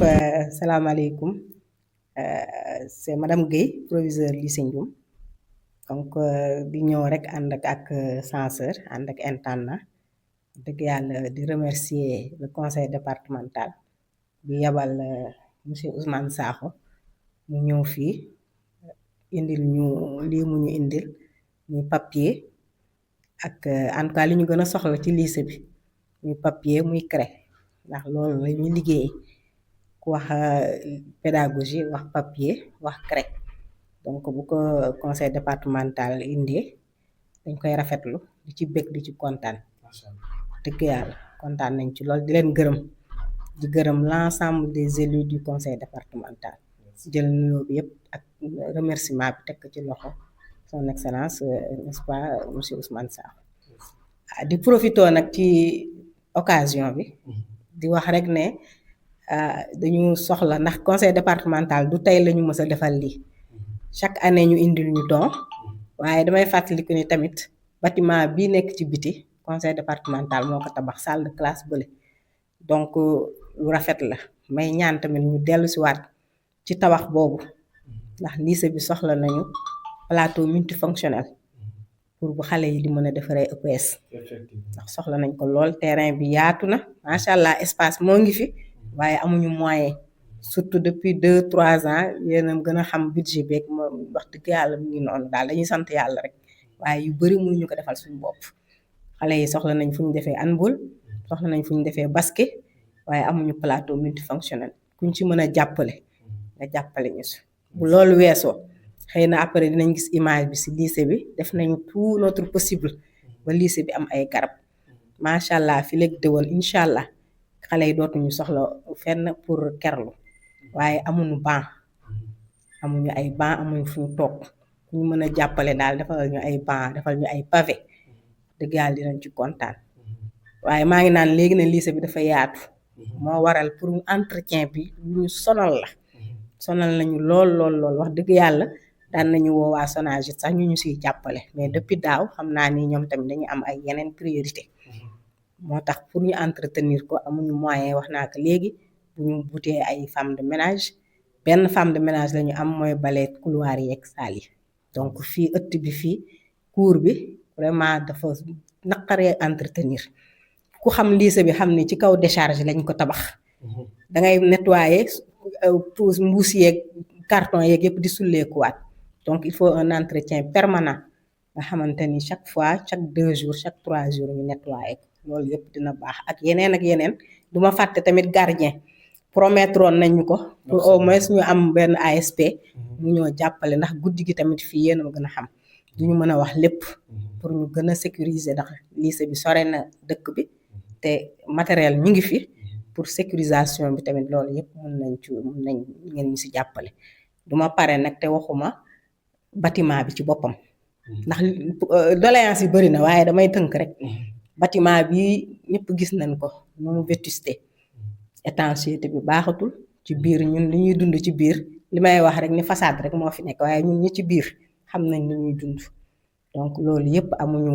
salaamaaleykum. C'est madame Guèye, proviseur lycée Ndioum. Donc di ñëw rek ànd ak censeur ànd ak intendant dëgg yàlla di remercier le conseil départemental bi yabal monsieur Ousmane Sakho mu ñëw fii indil ñu lii mu ñu indil muy papier ak en tout cas li ñu gën a soxla ci lycée bi muy papier muy craie ndax loolu la ñuy liggéey ku wax pédagogie wax papier wax craie donc bu ko conseil départemental indee dañ koy rafetlu di ci bëgg di ci kontaan dëgg yàlla kontaan nañ ci lool di leen gërëm di gërëm l'ensemble des élus du conseil départemental jël nuyoo bi yëpp ak remerciement bi teg ko ci loxo son excellence n'est-ce pas monsieur Ousmane Sakho di profitoo nag ci occasion bi di wax rek ne dañu soxla ndax conseil départemental du tey lañu mës a defal lii chaque année ñu indil ñu don waaye damay fàttaliku ni tamit bâtiment bii nekk ci biti conseil départemental moo ko tabax salle de classe bële donc lu rafet la may ñaan tamit ñu dellu si waat ci tabax boobu ndax lycée bi soxla nañu plateau multifonctionnel pour bu xale yi di mën a defaree EPS ndax soxla nañ ko lool terrain bi yaatu na macha allah espace moo ngi fi waaye amuñu moyen surtout depuis 2-3 ans yéen a gën a xam budget beeg moom wax dëgg yàlla mu ngi noonu daal dañuy sant yàlla rek waaye yu bari mënuñu ko defal suñu bopp xale yi soxla nañ fu ñu defee handball soxla nañ fu ñu defee basket waaye amuñu plateau multifonctionnel kuñ ci mën a jàppale nga jàppale ñu si bu loolu weesoo xëy na après dinañ gis image bi si lycée bi def nañu tout notre possible ba lycée bi am ay garab macha allah fi léegi dëwoon incha allah xale yi dootuñu soxla fenn pour kerlu waaye amuñu banc amuñu ay banc amuñu fu ñu toog ñu mën a jàppale daal defal ñu ay banc defal ñu ay pavé dëgg yàlla dinañ ci kontaan waaye maa ngi naan léegi ne lycée bi dafa yaatu moo waral pour entretien bi lu ñu sonal la sonal nañu lool wax dëgg yàlla daan nañu woowaa Sonaged sax ñu siy jàppale mais depuis daaw xam naa ni ñoom tamit dañu am ay yeneen priorité moo tax pour ñu entretenir ko amuñu moyen wax naa ko léegi bu ñu butee ay femme de ménage benn femme de ménage la ñu am mooy bale couloir yi ak salle yi donc fii ëtt bi fii cour bi vraiment dafa naqaree entretenir ku xam lycée bi xam ni ci kaw décharge lañ ko tabax dangay nettoyer tous mbuus yeeg carton yeeg yëpp di sulleekuwaat donc il faut un entretien permanent nga xamante ni chaque fois chaque 2 jours chaque 3 jours ñu nettoyer ko loolu yëpp dina baax ak yeneen duma fàtte tamit gardien promettroon nañ ñu ko pour au moins ñu am benn ASP mu ñoo jàppale ndax guddi gi tamit fii yéen a gën a xam duñu mën a wax lépp pour ñu gën a sécuriser ndax lycée bi sore na dëkk bi te matériel mi ngi fi pour sécurisation bi tamit loolu yëpp mën nañ ngeen ñu si jàppale duma pare nag te waxuma bâtiment bi ci boppam ndax doléance yi bari na waaye damay tënk rek bâtiment bi ñëpp gis nañ ko nu mu vétusté étanchéité bi baaxatul ci biir ñun li ñuy dund ci biir li may wax rek ni façade rek moo fi nekk waaye ñun ñi ci biir xam nañ li ñuy dund donc loolu yëpp amuñu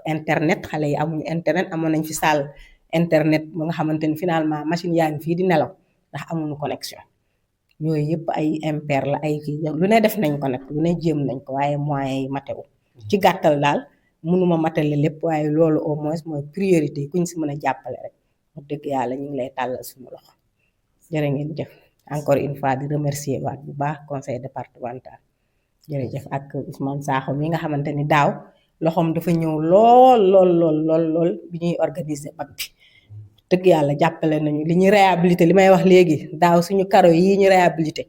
internet xale yi amuñu internet amoon nañ fi salle internet ba nga xamante ni finalement machine yaa ngi fii di nelaw ndax amuñu connexion yooyu yëpp ay impair la ay kii lu ne def nañ ko nag lu ne jéem nañ ko waaye moyens yi matewu ci gàttal daal mënuma matale lépp waaye loolu au moins mooy priorité kuñ si mën a jàppale rek wax dëgg yàlla ñu ngi lay tàllal suñu loxo jërë ngeen jëf encore une fois di remercier waat bu baax conseil départemental jërëjëf ak Ousmane Sakho mi nga xamante ni daaw loxoom dafa ñëw lool bi ñuy organiser bac bi dëgg yàlla jàppale nañu li ñuy réhabilité li may wax léegi daaw suñu karo yi ñu réhabilité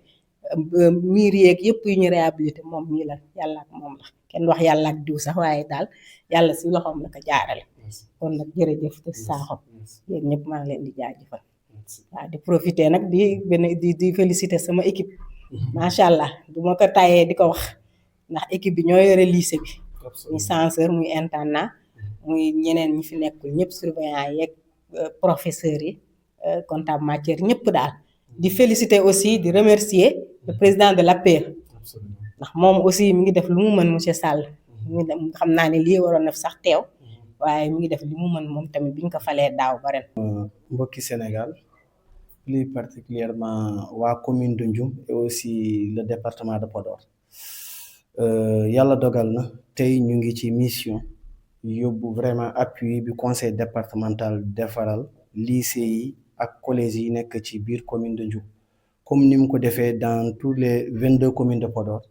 miir yeeg yëpp yu ñu réhabilité moom mii la yàlla ak moom la kenn wax yàlla ak diw sax waaye daal yàlla si loxoom la ko jaarale kon nag jërëjëf te Sakho yéen ñëpp maa ngi leen di jaajëfal waaw di profiter nag di féliciter sama équipe macha allah du ma ko tayee di ko wax ndax équipe bi ñoo yore lycée bi muy censeur muy intendant muy ñeneen ñi fi nekkul ñëpp surveillant yeeg professeurs yi comptable matière ñëpp daal di féliciter aussi di remercier le président de l'APE ndax moom aussi mi ngi def lu mu mën monsieur Sall mi ngi dem xam naa ne lii waroon na fi sax teew waaye mi ngi def li mu mën moom tamit bi ñu ko falee daaw ba ren. mbokki Sénégal plus particulièrement la commune de Ndioum et aussi le département de Podor. Yàlla dogal na tey ñu ngi ci mission yóbbu vraiment appui du conseil départemental defaral lycée yi ak collège yi nekk ci biir commune de Ndioum comme ni mu ko defee dans tous les 22 communes de Podor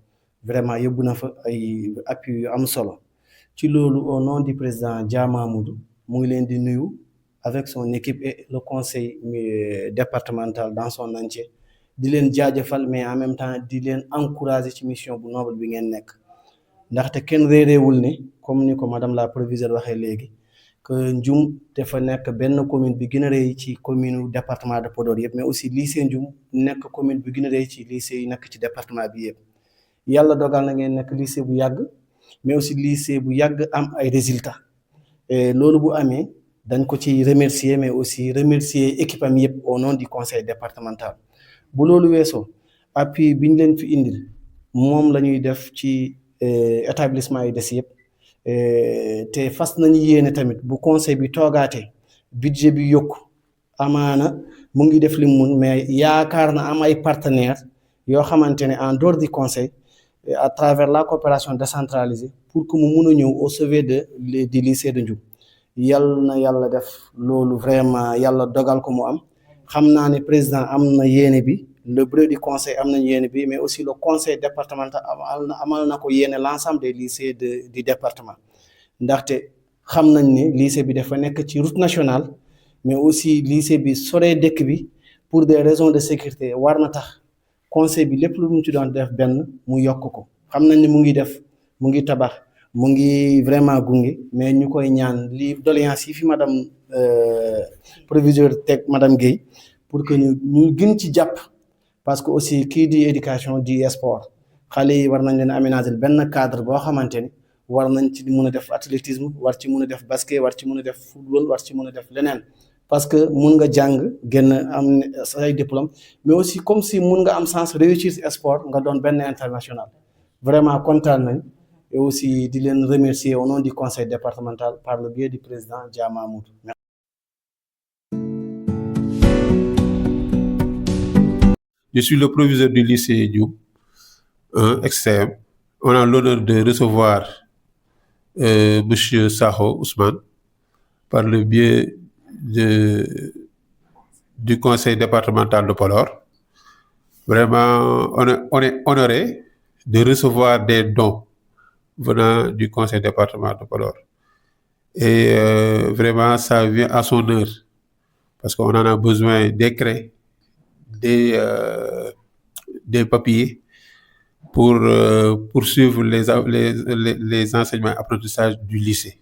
vraiment yóbbu na fa ay appui yu am solo ci loolu au nom du président Dia Mamoudou mu ngi leen di nuyu avec son équipe et le conseil départemental dans son entier di leen jaajëfal mais en même temps di leen encourager ci mission bu noble bi ngeen nekk ndaxte kenn réeréewul ne comme ni ko madame la proviseure waxee léegi que Ndioum dafa nekk benn commune bi gën a rëy ci commune département de Podor yëpp mais aussi lycée Ndioum nekk commune bi gën a rëy ci lycée yi nekk ci département bi yëpp yàlla dogal na ngeen nekk lycée bu yàgg mais aussi lycée bu yàgg am ay résultats et loolu bu amee dañ ko ci remercier mais aussi remercier équipe am yëpp au nom du conseil départemental bu loolu weesoo appui bi ñu leen fi indil moom la ñuy def ci établissement yi des yëpp te fas nañu yéene tamit bu conseil bi toogaatee budget bi yokku amaana mu ngi def li mu mun mais yaakaar na am ay partenaires yoo xamante ne en dehors du conseil à travers la coopération décentralisée pour que mu mun a ñëw au chevet du lycée de Ndioum yàlla na yàlla def loolu vraiment yàlla dogal ko mu am xam naa ne président am na yéene bi le bureau du conseil am nañ yéene bi mais aussi le conseil départemental amal na ko yéene l'ensemble des lycées du département ndaxte xam nañ ne lycée bi dafa nekk ci route nationale mais aussi lycée bi soree dëkk bi pour des raisons de sécurité war na tax conseil bi lépp lu mu ci doon def benn mu yokk ko xam nañ ne mu ngi def mu ngi tabax mu ngi vraiment gunge mais ñu koy ñaan li doléance yi fi madame proviseur teg madame Guèye pour que ñu gën ci jàpp parce que aussi kii di éducation di sport xale yi war nañ leen aménager benn cadre boo xamante ni war nañ ci mun a def athlétisme war ci mun a def basket war ci mun a def football war ci mun a def leneen parce que mun nga jàng génn am say diplôme mais aussi comme si mun nga am chance réussir ci sport nga doon benn international vraiment kontaan nañ et aussi di leen remercier au nom du conseil départemental par le biais du président Dia Mamoudou. Je suis le proviseur du lycée Ndioum, XCM. On a l'honneur de recevoir Monsieur Sakho Ousmane par le biais du conseil départemental de Podor. Vraiment, on est honoré de recevoir des dons venant du conseil départemental de Podor. Et vraiment, ça vient à son heure parce qu'on en a besoin des craies, des papiers pour poursuivre les enseignements et apprentissages du lycée.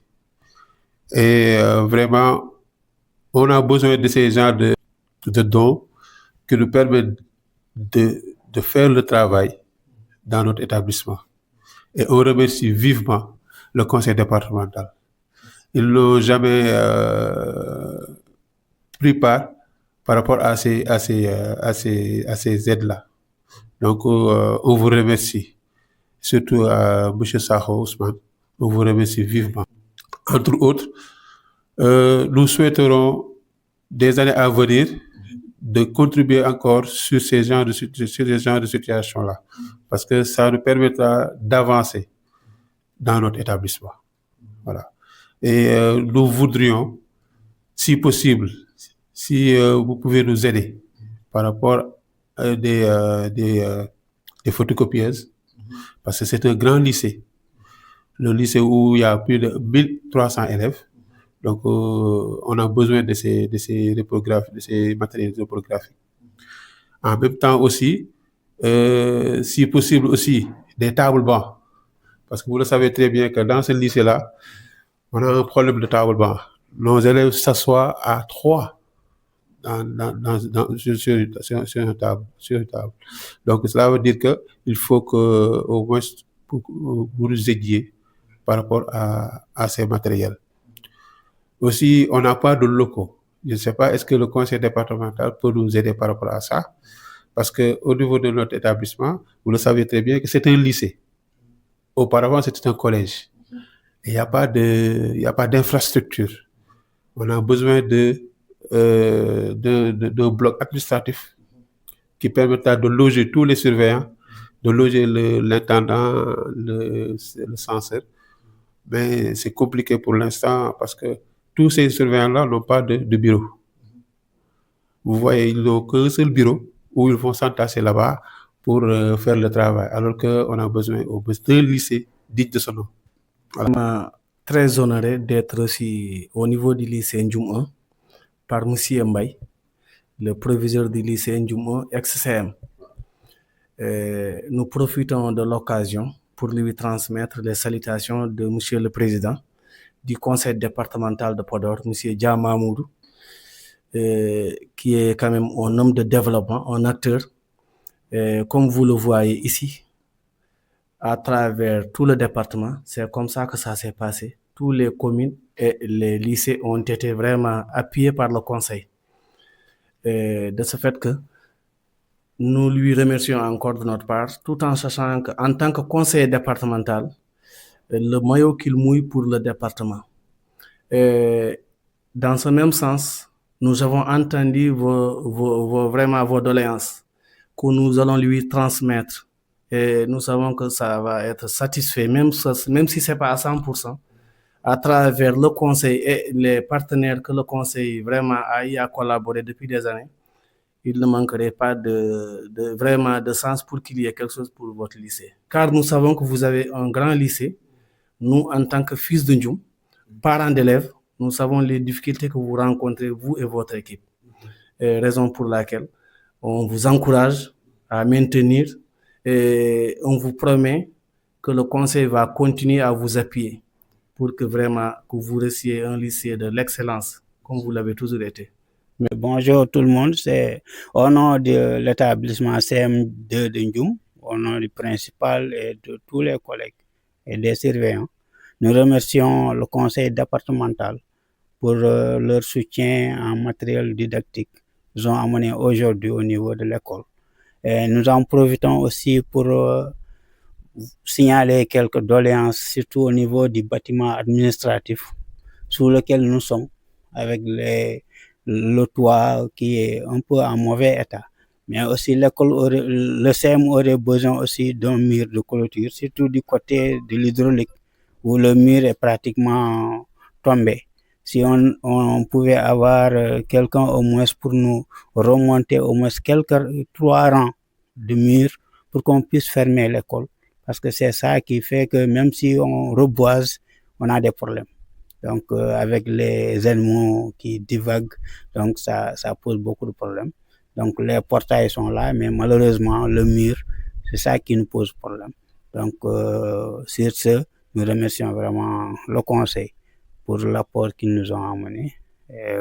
Et vraiment, on a besoin de ces genres de dons qui nous permettent de faire le travail dans notre établissement. Et on remercie vivement le conseil départemental. Ils n'ont jamais pris part par rapport à ces aides-là. Donc, on vous remercie, surtout à M. Sakho Ousmane, on vous remercie vivement. Entre autres, nous souhaiterons des années à venir de contribuer encore sur ces genres de situations-là, parce que ça nous permettra d'avancer dans notre établissement. Voilà. Et nous voudrions, si possible, si vous pouvez nous aider par rapport à des photocopieuses, parce que c'est un grand lycée, le lycée où il y a plus de 1300 élèves. Donc, on a besoin de ces reprographes, de ces matériels reprographiques. En même temps aussi, si possible aussi, des tables bancs. Parce que vous le savez très bien que dans ce lycée-là, on a un problème de table banc. Nos élèves s'assoient à 3 sur une table. Donc, cela veut dire qu'il faut que, au moins, vous nous aidiez par rapport à ces matériels. Aussi, on n'a pas de locaux. Je ne sais pas, est-ce que le conseil départemental peut nous aider par rapport à ça? Parce qu'au niveau de notre établissement, vous le savez très bien que c'est un lycée. Auparavant, c'était un collège. Il n'y a pas d'infrastructure. On a besoin de d'un bloc administratif qui permettra de loger tous les surveillants, de loger l'intendant, le censeur. Mais c'est compliqué pour l'instant parce que tous ces surveillants-là n'ont pas de bureau. Vous voyez, ils n'ont qu'un seul bureau où ils vont s'entasser là-bas pour faire le travail, alors qu'on a besoin d'un lycée digne de son nom. Voilà. Très honoré d'être aussi au niveau du lycée Ndioum 1 par M. Mbaye, le proviseur du lycée Ndioum 1 ex-CM. Nous profitons de l'occasion pour lui transmettre les salutations de M. le Président du conseil départemental de Podor, M. Dia Mamoudou, qui est quand même un homme de développement, un acteur, comme vous le voyez ici, à travers tout le département. C'est comme ça que ça s'est passé. Tous les communes et les lycées ont été vraiment appuyés par le conseil. De ce fait que nous lui remercions encore de notre part, tout en sachant qu'en tant que conseiller départemental, le maillot qu'il mouille pour le département. Dans ce même sens, nous avons entendu vraiment vos doléances que nous allons lui transmettre. Et nous savons que ça va être satisfait, même si ce n'est pas à 100%, à travers le conseil et les partenaires que le conseil vraiment a eu à collaborer depuis des années. Il ne manquerait pas vraiment de sens pour qu'il y ait quelque chose pour votre lycée. Car nous savons que vous avez un grand lycée. Nous, en tant que fils de Ndioum, parents d'élèves, nous savons les difficultés que vous rencontrez, vous et votre équipe. Raison pour laquelle on vous encourage à maintenir et on vous promet que le conseil va continuer à vous appuyer pour que vraiment que vous restiez un lycée de l'excellence, comme vous l'avez toujours été. Bonjour tout le monde, c'est au nom de l'établissement CM2 de Ndioum, au nom du principal et de tous les collègues et des surveillants. Nous remercions le conseil départemental pour leur soutien en matériel didactique qu'ils ont amené aujourd'hui au niveau de l'école. Et nous en profitons aussi pour signaler quelques doléances, surtout au niveau du bâtiment administratif sous lequel nous sommes, avec le toit qui est un peu en mauvais état. Mais aussi le CM aurait besoin aussi d'un mur de clôture, surtout du côté de l'hydraulique, où le mur est pratiquement tombé. Si on pouvait avoir quelqu'un au moins pour nous remonter au moins 3 rangs de murs pour qu'on puisse fermer l'école. Parce que c'est ça qui fait que même si on reboise, on a des problèmes. Donc avec les animaux qui divaguent, donc ça pose beaucoup de problèmes. Donc les portails sont là, mais malheureusement le mur, c'est ça qui nous pose problème. Donc sur ce, nous remercions vraiment le conseil pour l'apport qu'ils nous ont amené.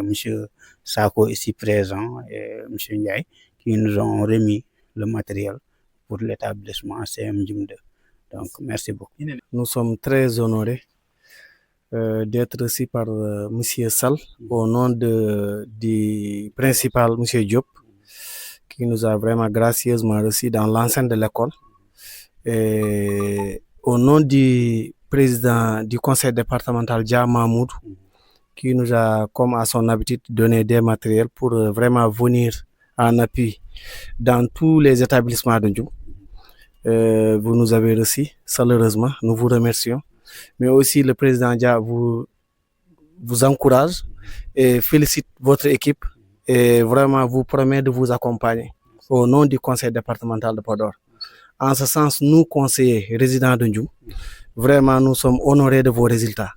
Monsieur Sako ici présent et Monsieur Ndiaye qui nous ont remis le matériel pour l'établissement CM Ndioum 2. Donc merci beaucoup. Nous sommes très honorés d'être reçus par Monsieur Sall au nom du principal Monsieur Diop qui nous a vraiment gracieusement reçus dans l'enceinte de l'école. Et au nom du président du conseil départemental Dia Mamoudou qui nous a, comme à son habitude, donné des matériels pour vraiment venir en appui dans tous les établissements de Ndioum. Vous nous avez reçus chaleureusement, nous vous remercions. Mais aussi le président Dia vous encourage et félicite votre équipe et vraiment vous promet de vous accompagner au nom du conseil départemental de Podor. En ce sens, nous, conseillers résidents de Ndioum, vraiment nous sommes honorés de vos résultats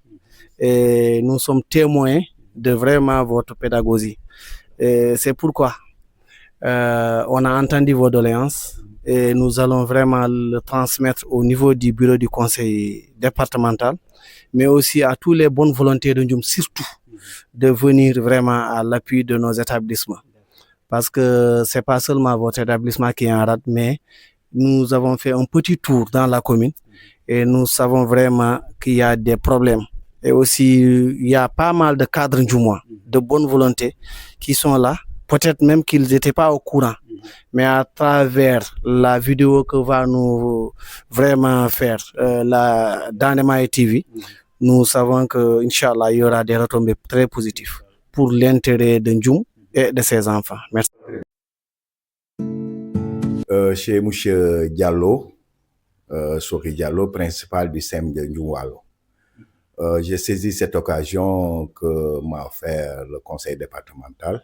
et nous sommes témoins de vraiment votre pédagogie. C'est pourquoi on a entendu vos doléances et nous allons vraiment le transmettre au niveau du bureau du conseil départemental, mais aussi à tous les bonnes volontés de Ndioum, surtout de venir vraiment à l'appui de nos établissements. Parce que ce n'est pas seulement votre établissement qui est en rade, mais nous avons fait un petit tour dans la commune et nous savons vraiment qu'il y a des problèmes. Et aussi, il y a pas mal de cadres ndjoumois, de bonne volonté qui sont là. Peut-être même qu'ils n'étaient pas au courant. Mais à travers la vidéo que va nous vraiment faire la Dynamite TV, nous savons que, Inch'Allah, il y aura des retombées très positives. pour l'intérêt de Ndjoum et de ses enfants. Merci. Chez M. Diallo, Sori Diallo, principal du SEM de Ndjoum Walo. J'ai saisi cette occasion que m'a offert le conseil départemental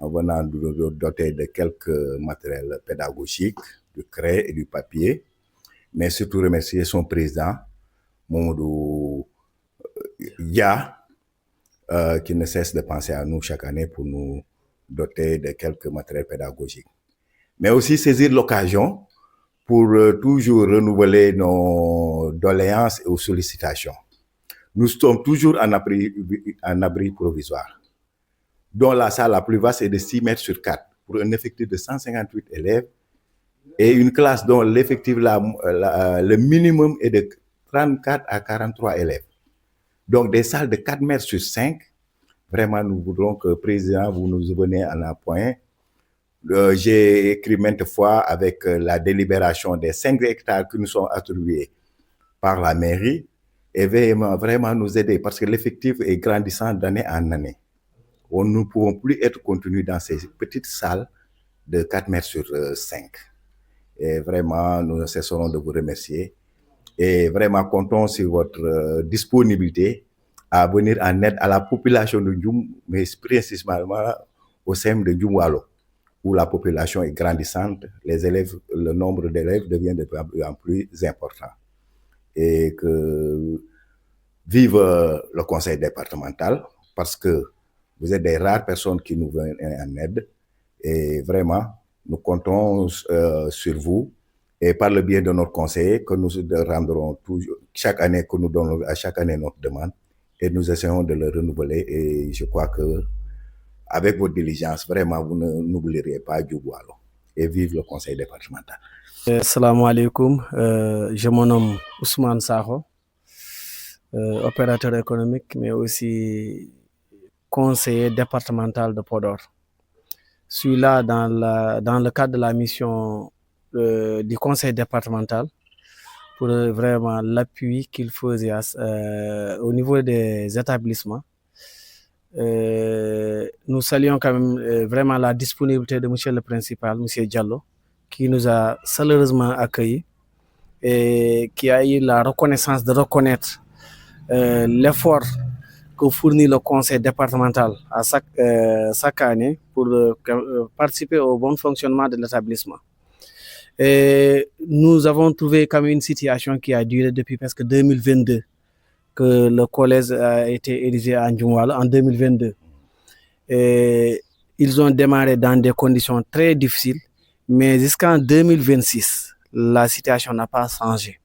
en venant de doter de quelques matériels pédagogiques, du craie et du papier, mais surtout remercier son président, Mamadou Ya, qui ne cesse de penser à nous chaque année pour nous doter de quelques matériels pédagogiques. Mais aussi saisir l'occasion pour toujours renouveler nos doléances et nos sollicitations. Nous sommes toujours en abri provisoire, dont la salle la plus vaste est de 6 mètres sur 4 pour un effectif de 158 élèves et une classe dont l'effectif, le minimum est de 34 à 43 élèves. Donc des salles de 4 mètres sur 5, vraiment nous voudrons que, Président, vous nous venez en appoint. J'ai écrit maintes fois avec la délibération des 5 hectares qui nous sont attribués par la mairie et vraiment nous aider parce que l'effectif est grandissant d'année en année. Nous ne pouvons plus être contenus dans ces petites salles de 4 mètres sur 5. Et vraiment, nous ne cesserons de vous remercier et vraiment comptons sur votre disponibilité à venir en aide à la population de Ndjoum, mais principalement au sein de Ndjoum Walo, où la population est grandissante, les élèves, le nombre d'élèves devient de plus en plus important. Et que vive le conseil départemental, parce que vous êtes des rares personnes qui nous viennent en aide. Et vraiment, nous comptons sur vous et par le biais de notre conseiller que nous rendrons toujours, chaque année que nous donnons à chaque année notre demande et nous essayons de le renouveler. Et je crois que avec votre diligence, vraiment, vous n'oublierez pas Ndjoum Walo. Et vive le conseil départemental. Assalamu alaikum. Je me nomme Ousmane Sakho, opérateur économique, mais aussi conseiller départemental de Podor. Je suis là dans le cadre de la mission du conseil départemental pour vraiment l'appui qu'il faisait au niveau des établissements. Nous saluons quand même vraiment la disponibilité de monsieur le principal, monsieur Diallo, qui nous a chaleureusement accueillis et qui a eu la reconnaissance de reconnaître l'effort que fournit le conseil départemental à chaque année pour participer au bon fonctionnement de l'établissement. Et nous avons trouvé comme une situation qui a duré depuis presque 2022, que le collège a été érigé à Ndjoum Walo en 2022. Et ils ont démarré dans des conditions très difficiles, mais jusqu'en 2026, la situation n'a pas changé.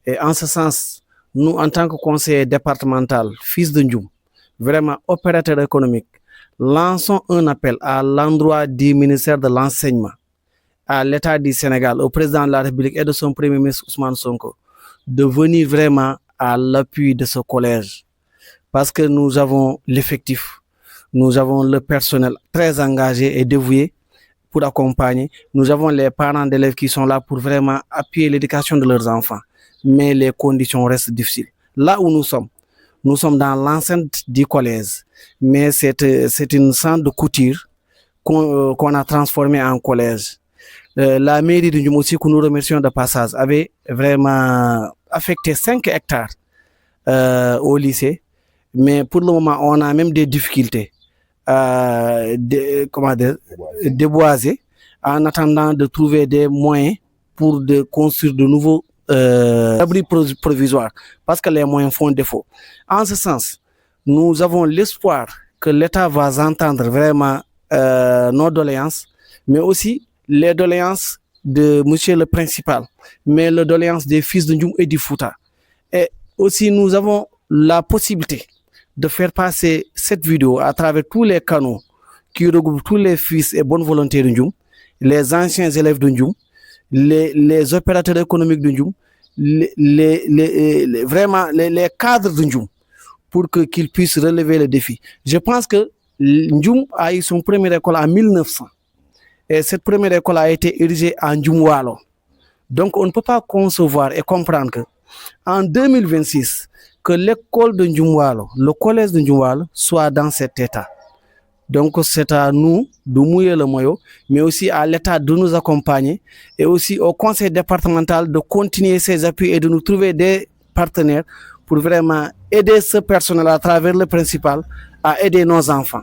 Et en ce sens, nous, en tant que conseiller départemental, fils de Ndjoum, vraiment opérateur économique, lançons un appel à l'endroit du ministère de l'Enseignement, à l'État du Sénégal, au président de la République et de son premier ministre Ousmane Sonko, de venir vraiment à l'appui de ce collège. Parce que nous avons l'effectif, nous avons le personnel très engagé et dévoué pour accompagner. Nous avons les parents d'élèves qui sont là pour vraiment appuyer l'éducation de leurs enfants. Mais les conditions restent difficiles. Là où nous sommes dans l'enceinte du collège, mais c'est une centre de couture qu'on a transformé en collège. La mairie de Ndjoum aussi, que nous remercions de passage, avait vraiment affecté 5 hectares au lycée, mais pour le moment, on a même des difficultés déboiser en attendant de trouver des moyens pour construire de nouveaux abris provisoires, parce que les moyens font défaut. En ce sens, nous avons l'espoir que l'État va entendre vraiment nos doléances, mais aussi les doléances de monsieur le principal, mais les doléances des fils de Ndjoum et du Fouta. Et aussi, nous avons la possibilité de faire passer cette vidéo à travers tous les canaux qui regroupent tous les fils et bonnes volontés de Ndjoum, les anciens élèves de Ndjoum, les opérateurs économiques de Ndjoum, vraiment les cadres de Ndjoum, pour qu'ils puissent relever le défi. Je pense que Ndjoum a eu son première école en 1900. Et cette première école a été érigée à Ndjoum Walo. Donc on ne peut pas concevoir et comprendre que en 2026, que l'école de Ndjoumwalo, le collège de Ndjoumwalo soit dans cet état. Donc c'est à nous de mouiller le maillot, mais aussi à l'État de nous accompagner et aussi au conseil départemental de continuer ses appuis et de nous trouver des partenaires pour vraiment aider ce personnel à travers le principal à aider nos enfants.